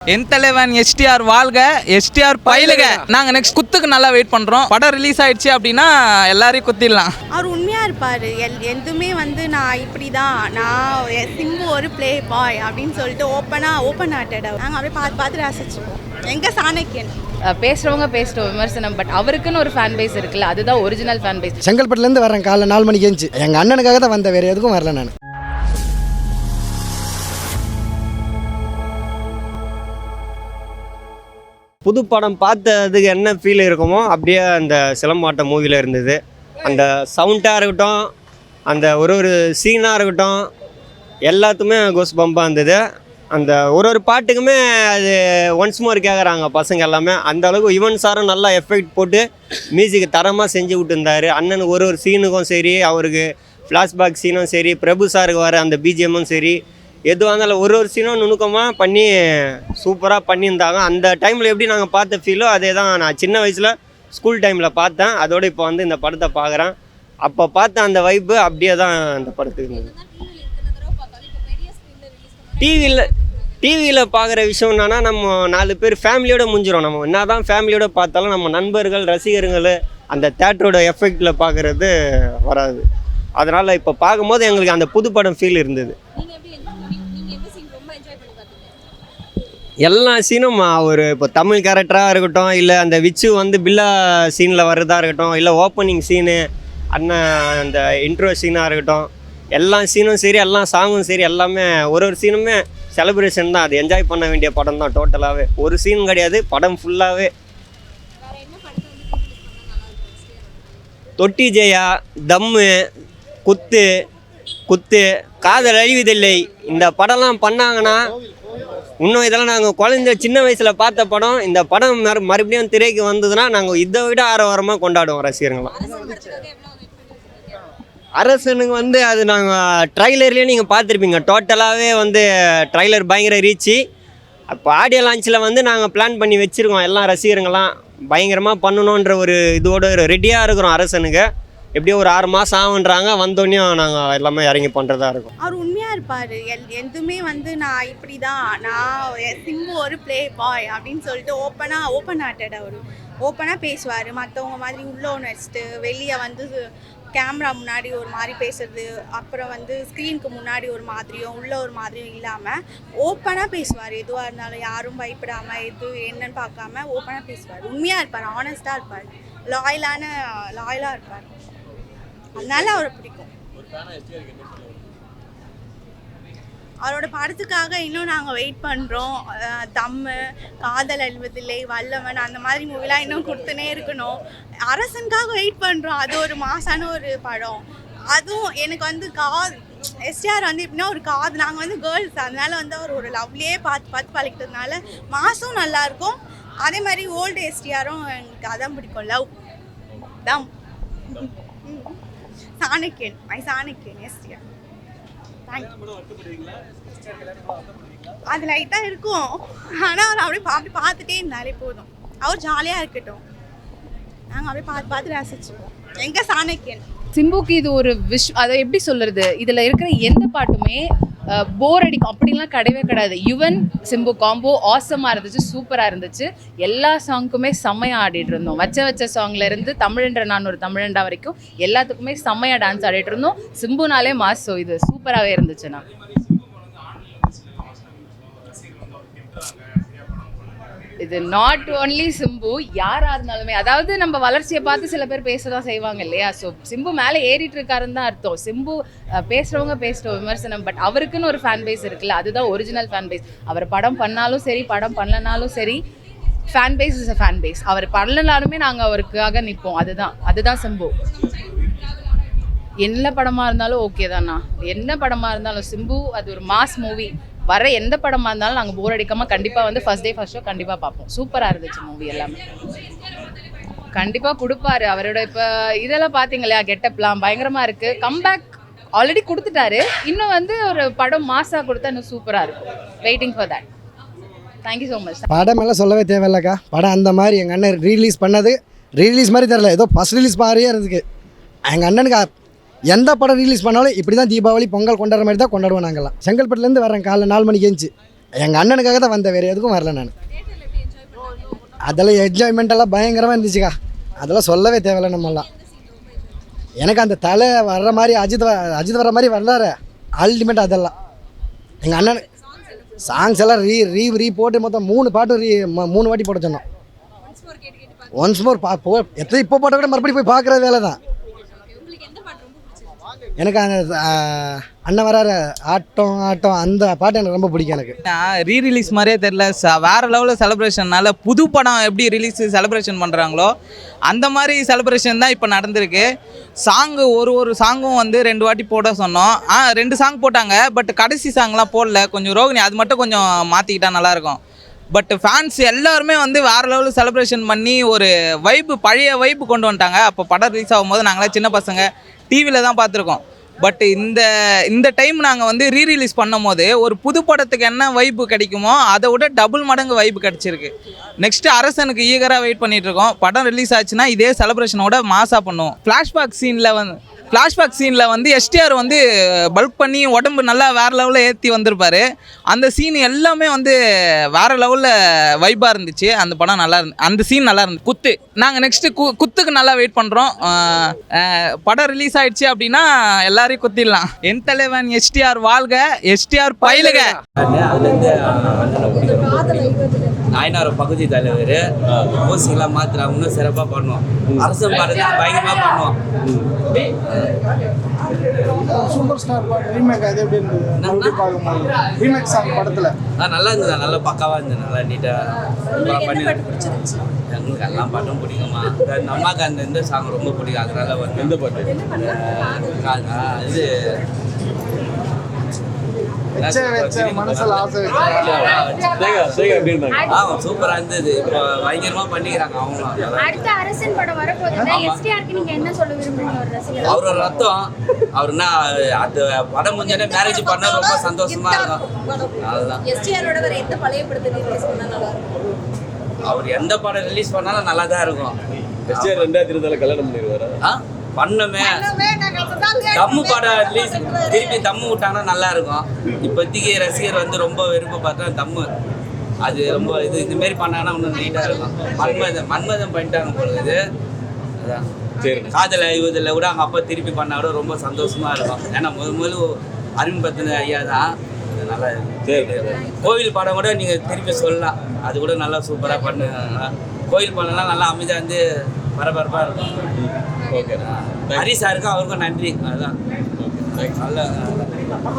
என் தலைவன் எஸ்டிஆர் வாழ்க, எஸ்டிஆர் பயிலுக. நாங்கள் நெக்ஸ்ட் குத்துக்கு நல்லா வெயிட் பண்ணுறோம். படம் ரிலீஸ் ஆயிடுச்சு அப்படின்னா எல்லாரையும் குத்திடலாம். அவர் உண்மையாக இருப்பார். எதுவுமே நான் இப்படி தான், நான் சிம்பு ஒரு ப்ளே பாய் அப்படின்னு சொல்லிட்டு ஓப்பன் ஹார்ட்டட். நாங்கள் அப்படியே பார்த்து ரசிச்சுப்போம். எங்கள் சாணக்கியன் பேசுகிறவங்க பேசிட்டோம் விமர்சனம், பட் அவருக்குன்னு ஒரு ஃபேன் பேஸ் இருக்குல்ல, அதுதான் ஒரிஜினல் ஃபேன் பேஸ். செங்கல்பட்டுலேருந்து வரேன், காலைல 4 மணிக்கு எழுந்துச்சு. எங்கள் அண்ணனுக்காக தான் வந்த, வேறு எதுக்கும் வரல. நான் புது படம் பார்த்ததுக்கு என்ன ஃபீல் இருக்குமோ அப்படியே அந்த சிலம்பாட்டம் மூவியில் இருந்தது. அந்த சவுண்டாக இருக்கட்டும், அந்த ஒரு சீனாக இருக்கட்டும், எல்லாத்துமே கோஸ் பம்பாக இருந்தது. அந்த ஒரு பாட்டுக்குமே அது ஒன்ஸ் மோர் கேட்குறாங்க பசங்க எல்லாமே. அந்த அளவுக்கு யுவன் சாரும் நல்லா எஃபெக்ட் போட்டு மியூசிக்கு தரமாக செஞ்சு விட்டுருந்தார். அண்ணனுக்கு ஒரு சீனுக்கும் சரி, அவருக்கு ஃப்ளாஷ்பேக் சீனும் சரி, பிரபு சாருக்கு வர அந்த பிஜிஎம்மும் சரி, எதுவாக இருந்தாலும் ஒரு சீனும் நுணுக்கமாக பண்ணி சூப்பராக பண்ணியிருந்தாங்க. அந்த டைமில் எப்படி நாங்கள் பார்த்த ஃபீலோ அதே தான் நான் சின்ன வயசில் ஸ்கூல் டைமில் பார்த்தேன். அதோடு இப்போ வந்து இந்த படத்தை பார்க்குறேன். அப்போ பார்த்த அந்த வைப்பு அப்படியே தான் அந்த படத்துக்கு இருந்தது. டிவியில் பார்க்குற விஷயம் என்னன்னா, நம்ம 4 பேர் ஃபேமிலியோடு முடிஞ்சிடும். நம்ம என்ன தான் ஃபேமிலியோடு பார்த்தாலும் நம்ம நண்பர்கள், ரசிகர்கள் அந்த தேட்டரோட எஃபெக்டில் பார்க்குறது வராது. அதனால் இப்போ பார்க்கும்போது எங்களுக்கு அந்த புது படம் ஃபீல் இருந்தது. எல்லா சீனும் ஒரு இப்போ தமிழ் கேரக்டராக இருக்கட்டும், இல்லை அந்த விச்சு வந்து பில்லா சீனில் வர்றதா இருக்கட்டும், இல்லை ஓப்பனிங் சீனு, அண்ணன் அந்த இன்ட்ரோ சீனாக இருக்கட்டும், எல்லா சீனும் சரி, எல்லா சாங்கும் சரி, எல்லாமே ஒரு சீனுமே செலிப்ரேஷன் தான். அது என்ஜாய் பண்ண வேண்டிய படம் தான். டோட்டலாகவே ஒரு சீன் கிடையாது, படம் ஃபுல்லாகவே. தொட்டி ஜெயா, தம்மு, குத்து, காதல் அழிவதில்லை, இந்த படம்லாம் பண்ணாங்கன்னா இன்னும் இதெல்லாம் நாங்கள் குழந்தை சின்ன வயசில் பார்த்த படம். இந்த படம் மறுபடியும் திரைக்கு வந்ததுன்னா நாங்கள் இதை விட ஆரவாரமாக கொண்டாடுவோம் ரசிகர்களாம். அரசனுக்கு வந்து அது நாங்கள் ட்ரைலர்லேயே நீங்கள் பார்த்துருப்பீங்க. டோட்டலாகவே வந்து ட்ரைலர் பயங்கர ரீச்சு. அப்போ ஆடியோ லான்ச்சில் வந்து நாங்கள் பிளான் பண்ணி வச்சுருக்கோம். எல்லாம் ரசிகர்களாம் பயங்கரமாக பண்ணணுன்ற ஒரு இதோடு ரெடியாக இருக்கிறோம். அரசனுக்கு எப்படியோ ஒரு 6 மாதம் ஆகுன்றாங்க. வந்தோடனையும் நாங்கள் எல்லாமே இறங்கி பண்ணுறதா இருக்கும். அவர் உண்மையாக இருப்பார். எதுவுமே நான் இப்படி தான், நான் சிம்பு ஒரு ப்ளே பாய் அப்படின்னு சொல்லிட்டு ஓப்பன் ஹார்ட்டட். அவர் ஓப்பனாக பேசுவார். மற்றவங்க மாதிரி உள்ள ஒன்று வச்சுட்டு வெளியே வந்து கேமரா முன்னாடி ஒரு மாதிரி பேசுறது, அப்புறம் வந்து ஸ்க்ரீனுக்கு முன்னாடி ஒரு மாதிரியும் உள்ள ஒரு மாதிரியும் இல்லாமல் ஓப்பனாக பேசுவார். எதுவாக இருந்தாலும் யாரும் பயப்படாமல், எது என்னன்னு பார்க்காம ஓப்பனாக பேசுவார். உண்மையாக இருப்பார், ஆனஸ்ட்டாக இருப்பார், லாயலாக இருப்பார். அதனால அவரை பிடிக்கும். அவரோட படத்துக்காக இன்னும் நாங்கள் வெயிட் பண்ணுறோம். தம்மு, காதல் அழிவதில்லை, வல்லவன், அந்த மாதிரி மூவிலாம் இன்னும் கொடுத்துனே இருக்கணும். அரசனுக்காக வெயிட் பண்ணுறோம். அது ஒரு மாசான ஒரு படம். அதுவும் எனக்கு வந்து எஸ்டிஆர் வந்து எப்படின்னா ஒரு நாங்கள் வந்து கேர்ள்ஸ், அதனால வந்து அவர் ஒரு லவ்லியே பார்த்து பழகிட்டதுனால மாசும் நல்லாயிருக்கும். அதே மாதிரி ஓல்டு எஸ்டிஆரும் எங்களுக்கு அதான் பிடிக்கும். லவ் தம் சாணக்கியன் எஸ்டிஆர். அது லைட்டாக இருக்கும், ஆனால் அவர் அப்படியே பார்த்துட்டே இருந்தாலே போதும். அவர் ஜாலியாக இருக்கட்டும், நாங்கள் அப்படியே பார்த்து ரசிச்சுப்போம். எங்கள் சாணக்கியன் சிம்புக்கு இது ஒரு அதை எப்படி சொல்கிறது, இதில் இருக்கிற எந்த பாட்டுமே போர் அடிக்கும் அப்படின்லாம் கிடையாது. யுவன் சிம்பு காம்போ ஆசமாக இருந்துச்சு, சூப்பராக இருந்துச்சு. எல்லா சாங்குக்குமே செம்மையாக ஆடிட்டு இருந்தோம். வச்ச சாங்லேருந்து தமிழன்ற நான் ஒரு தமிழண்டா வரைக்கும் எல்லாத்துக்குமே செம்மையாக டான்ஸ் ஆடிட்டு இருந்தோம். சிம்புனாலே மாசோ, இது சூப்பராகவே இருந்துச்சுண்ணா. இது நாட் ஓன்லி சிம்பு, யாராக இருந்தாலுமே, அதாவது நம்ம வளர்ச்சியை பார்த்து சில பேர் பேச தான் செய்வாங்க இல்லையா. ஸோ சிம்பு மேலே ஏறிட்டு இருக்காருன்னு தான் அர்த்தம். சிம்பு பேசுகிறவங்க பேசிட்டோம் விமர்சனம், பட் அவருக்குன்னு ஒரு ஃபேன் பேஸ் இருக்குல்ல, அதுதான் ஒரிஜினல் ஃபேன் பேஸ். அவர் படம் பண்ணாலும் சரி, படம் பண்ணலனாலும் சரி, fan base is a fan base. அவர் பண்ணலனாலுமே நாங்கள் அவருக்காக நிற்போம். அதுதான் சிம்பு. என்ன படமாக இருந்தாலும் ஓகே தானா, என்ன படமாக இருந்தாலும் சிம்பு அது ஒரு மாஸ் மூவி. வர எந்த படமாக இருந்தாலும் நாங்கள் போர் அடிக்காமல் கண்டிப்பாக வந்து ஃபர்ஸ்ட் டே ஃபர்ஸ்ட் ஷோ கண்டிப்பாக பார்ப்போம். சூப்பராக இருந்துச்சு மூவி எல்லாமே. கண்டிப்பாக கொடுப்பாரு. அவரோட இப்போ இதெல்லாம் பார்த்தீங்க இல்லையா, கெட்டப்லாம் பயங்கரமாக இருக்குது. கம்பேக் ஆல்ரெடி கொடுத்துட்டாரு. இன்னும் வந்து ஒரு படம் மாசாக கொடுத்தா இன்னும் சூப்பராக இருக்கும். Waiting for that. Thank you so much. படம் எல்லாம் சொல்லவே தேவையில்லக்கா. படம் அந்த மாதிரி எங்கள் அண்ணன் ரீலீஸ் பண்ணது ரீலீஸ் மாதிரி தெரில, ஏதோ ஃபஸ்ட் ரிலீஸ் மாதிரியே இருந்துக்கு. எங்கள் அண்ணனுக்கு எந்த படம் ரிலீஸ் பண்ணாலும் இப்படி தான் தீபாவளி பொங்கல் கொண்டாடுற மாதிரி தான் கொண்டாடுவோம். நாங்கள்லாம் செங்கல்பட்டுலேருந்து வரேன், காலைல 4 மணிக்கு எழுந்துச்சு. எங்கள் அண்ணனுக்காக தான் வந்தேன், வேறு எதுக்கும் வரல நான். அதெல்லாம் என்ஜாய்மெண்ட்டெல்லாம் பயங்கரமாக இருந்துச்சுக்கா, அதெல்லாம் சொல்லவே தேவையில்லை நம்மலாம். எனக்கு அந்த தலை வர்ற மாதிரி அஜித் வர்ற மாதிரி வர்றாரு அல்டிமேட். அதெல்லாம் எங்கள் அண்ணன் சாங்ஸ் எல்லாம் ரீ போட்டு மொத்தம் 3 பாட்டு 3 வாட்டி போட சொன்னோம். ஒன்ஸ் மோர் எத்தனை இப்போ போட்ட கூட மறுபடியும் போய் பார்க்குற வேலை தான். எனக்கு அந்த அண்ணன் வராரு ஆட்டம் அந்த பாட்டு எனக்கு ரொம்ப பிடிக்கும். எனக்கு ரீரிலீஸ் மாதிரியே தெரில, வேறு லெவலில் செலிப்ரேஷன்னால புது படம் எப்படி ரிலீஸ் செலிப்ரேஷன் பண்ணுறாங்களோ அந்த மாதிரி செலிப்ரேஷன் தான் இப்போ நடந்திருக்கு. சாங்கு ஒரு சாங்கும் வந்து 2 வாட்டி போட சொன்னோம். 2 சாங் போட்டாங்க, பட் கடைசி சாங்லாம் போடல. கொஞ்சம் ரோகிணி அது மட்டும் கொஞ்சம் மாற்றிக்கிட்டா நல்லாயிருக்கும். பட் ஃபேன்ஸ் எல்லாருமே வந்து வேறு லெவலில் செலிப்ரேஷன் பண்ணி ஒரு பழைய வைப்பு கொண்டு வந்துட்டாங்க. அப்போ படம் ரிலீஸ் ஆகும்போது நாங்களாம் சின்ன பசங்க டிவியில் தான் பார்த்துருக்கோம். பட் இந்த டைம் நாங்கள் வந்து ரீரிலீஸ் பண்ணும் போது ஒரு புது படத்துக்கு என்ன வைப்பு கிடைக்குமோ அதை விட டபுள் மடங்கு வைப்பு கிடச்சிருக்கு. நெக்ஸ்ட்டு அரசனுக்கு ஈகராக வெயிட் பண்ணிகிட்ருக்கோம். படம் ரிலீஸ் ஆச்சுன்னா இதே செலிப்ரேஷனோட மாசாக பண்ணுவோம். ஃப்ளாஷ்பேக் சீனில் வந்து எஸ்டிஆர் வந்து பல்க் பண்ணி உடம்பு நல்லா வேறு லெவலில் ஏற்றி வந்திருப்பார். அந்த சீன் எல்லாமே வந்து வேறு லெவலில் வைப்பாக இருந்துச்சு. அந்த படம் நல்லா அந்த சீன் நல்லா இருந்துச்சு. குத்து நாங்கள் நெக்ஸ்ட்டு குத்துக்கு நல்லா வெயிட் பண்ணுறோம். படம் ரிலீஸ் ஆகிடுச்சு அப்படின்னா எல்லாரையும் குத்திடலாம். என் தலைவன் எஸ்டிஆர் வாழ்க, எஸ்டிஆர் பயிலுக. நாயனார் பகுதி தலைவர் போஸ்டிங்லாம் மாத்திரம் இன்னும் சிறப்பாக பண்ணுவோம். அரசு பாடத்துக்கு பயங்கரமாக பண்ணுவோம். சூப்பர் ஸ்டார் பாட்டு ரீமேக் அது எப்படி இருந்தது பார்க்கும்போது? ரீமேக் சாங் படத்தில் நல்லா இருந்தது, நல்லா பக்காவாக இருந்தது, நல்லா நீட்டாக பண்ணி. எங்களுக்கு எல்லாம் பாட்டும் பிடிக்குமா. இந்த அம்மாவுக்கு அந்த இந்த சாங் ரொம்ப பிடிக்கும். அதனால வந்து எந்த பாட்டு இது மனசில் ஆசை சூப்பரா இருந்தது. இப்போ பயங்கரமா பண்ணிக்கிறாங்க அவங்களும். அடுத்த அரசன் படம் வரப்போகுது. எஸ்டிஆருக்கு நீங்க என்ன சொல்ல விரும்புறீங்க? அவரோட ரத்தம் அவருன்னா அந்த படம் முடிஞ்சோடனே மேரேஜ் பண்ண ரொம்ப சந்தோஷமா இருக்கும். அதுதான் எஸ்டிஆரோட வேற எந்த பழைய படத்தை ரிலீஸ் பண்ணா நல்லா இருக்கும்? அவர் எந்த படம் ரிலீஸ் பண்ணாலும் நல்லா தான் இருக்கும். எஸ்டிஆர் 2020 கல்யாணம் பண்ணிடுவாரா? பண்ணமே தம்மு படம் ரிலீஸ் திருப்பி தம்மு விட்டாங்கன்னா நல்லா இருக்கும். இப்போதைக்கு ரசிகர் வந்து ரொம்ப விரும்ப பார்த்தா தம்மு அது ரொம்ப இதுமாரி பண்ணாங்கன்னா இன்னும் நீட்டாக இருக்கும். மன்மதம் பண்ணிட்டாங்க பொழுது. அதான் சரி, காதல இதில் கூட அவங்க அப்பா திருப்பி பண்ணால் கூட ரொம்ப சந்தோஷமாக இருக்கும். ஏன்னா முதல் அறிமுகத்தின ஐயா தான். நல்லா சரி. கோவில் படம் கூட நீங்கள் திருப்பி சொல்லலாம், அது கூட நல்லா சூப்பராக பண்ணுங்க. கோவில் படம்லாம் நல்லா அமைதியாக வந்து பரபரப்பாக இருக்கும். ஓகே, ஹரி சாருக்கும் அவருக்கும் நன்றி. அதுதான் நல்ல